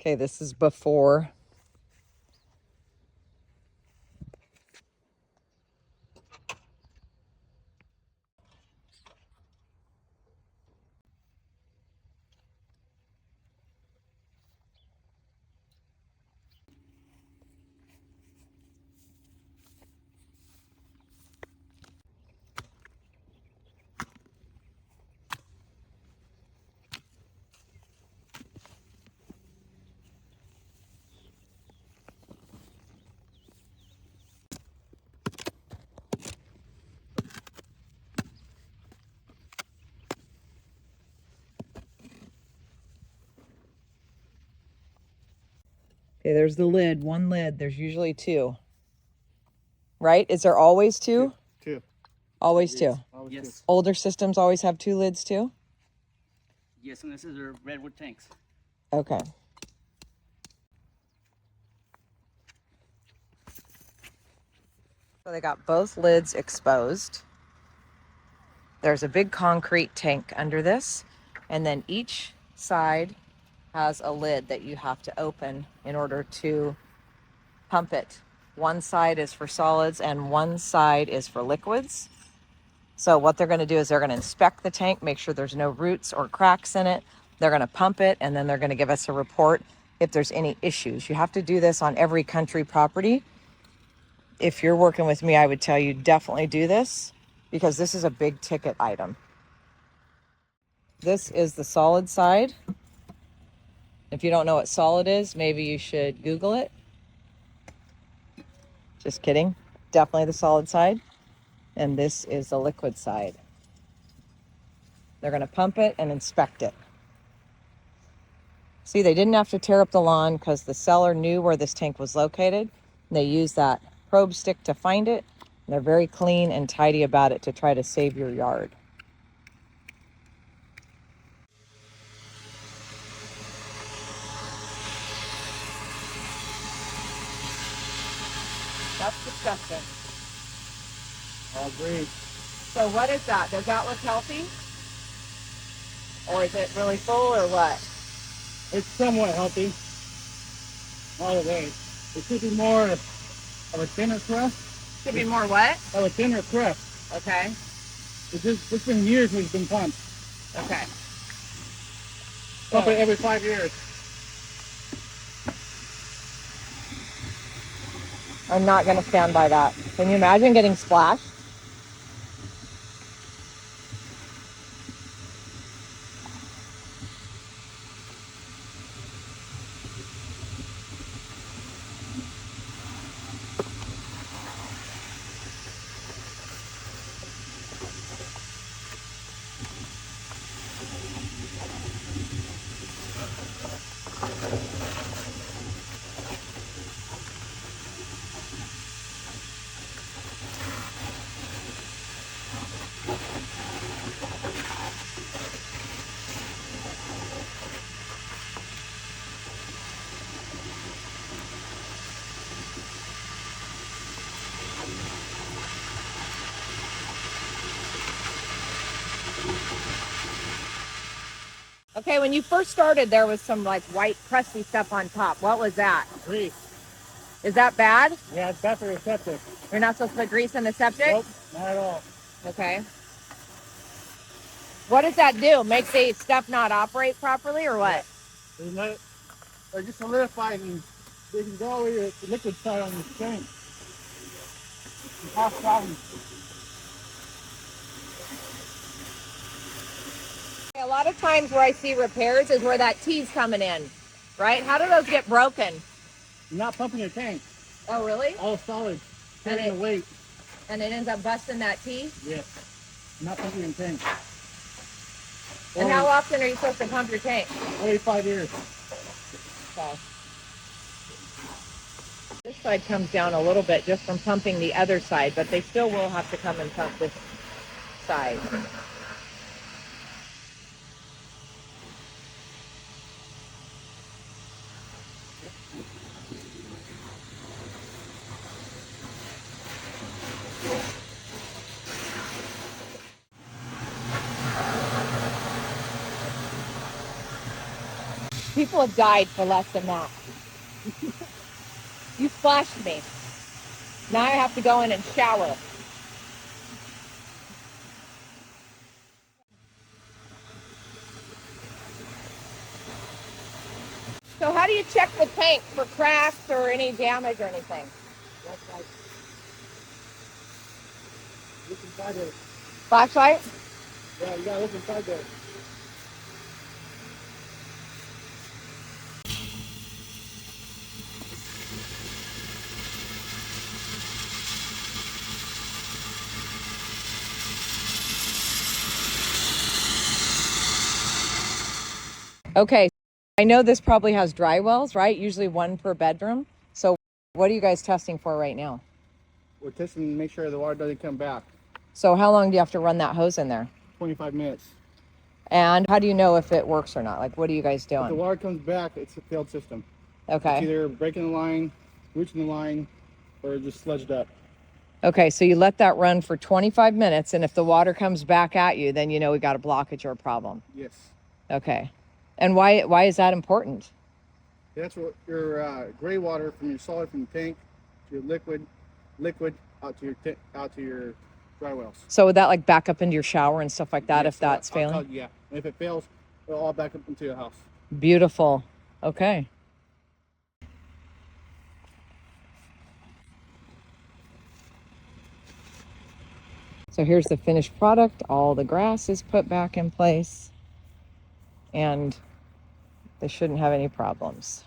Okay, this is before. Okay, there's the lid, one lid. There's usually two. Right? Is there always two? Two. Always two. Always Yes. Older systems always have two lids too? Yes, and this is their redwood tanks. Okay. So they got both lids exposed. There's a big concrete tank under this, and then each side has a lid that you have to open in order to pump it. One side is for solids and one side is for liquids. So what they're going to do is they're going to inspect the tank, make sure there's no roots or cracks in it. They're going to pump it, and then they're going to give us a report if there's any issues. You have to do this on every country property. If you're working with me, I would tell you definitely do this because this is a big ticket item. This is the solid side. If you don't know what solid is, maybe you should Google it. Just kidding. Definitely the solid side. And this is the liquid side. They're going to pump it and inspect it. See, they didn't have to tear up the lawn because the seller knew where this tank was located. They used that probe stick to find it. And they're very clean and tidy about it to try to save your yard. That's disgusting. All great. So what is that? Does that look healthy? Or is it really full or what? It's somewhat healthy. All the way. It should be more of a thinner crust. Should be more what? Of a thinner crust. Okay. It's been years we've been pumped. Okay. Pump it every 5 years. I'm not going to stand by that. Can you imagine getting splashed? Okay, when you first started, there was some like white crusty stuff on top. What was that? Grease. Is that bad? Yeah, it's bad for your septic. You're not supposed to put grease in the septic? Nope, not at all. Okay. What does that do? Make the stuff not operate properly or what? They let it, or just solidify it and they can go over the liquid side on the tank. It causes problems. A lot of times where I see repairs is where that T's coming in, right? How do those get broken? You're not pumping your tank. Oh, really? All solid. And Carrying the weight. And it ends up busting that T? Yes. Not pumping your tank. And how often are you supposed to pump your tank? Every 5 years. Okay. This side comes down a little bit just from pumping the other side, but they still will have to come and pump this side. People have died for less than that. You splashed me. Now I have to go in and shower. So how do you check the tank for cracks or any damage or anything? That's like, look inside there. Flashlight? Yeah, you gotta look inside there. Okay, I know this probably has dry wells, right? Usually one per bedroom. So what are you guys testing for right now? We're testing to make sure the water doesn't come back. So how long do you have to run that hose in there? 25 minutes. And how do you know if it works or not? Like, what are you guys If the doing? water comes back, it's a failed system. It's Okay. either breaking the line, reaching the line, or just sludged up. Okay, so you let that run for 25 minutes, and if the water comes back at you, then you know we got a blockage or a problem. Yes. Okay. And why is that important? That's what your gray water from your solid from the tank to your liquid out to your dry wells. So would that like back up into your shower and stuff like that Yes, if that's failing? yeah. And if it fails, it'll all back up into your house. Beautiful. Okay. So here's the finished product. All the grass is put back in place, and they shouldn't have any problems.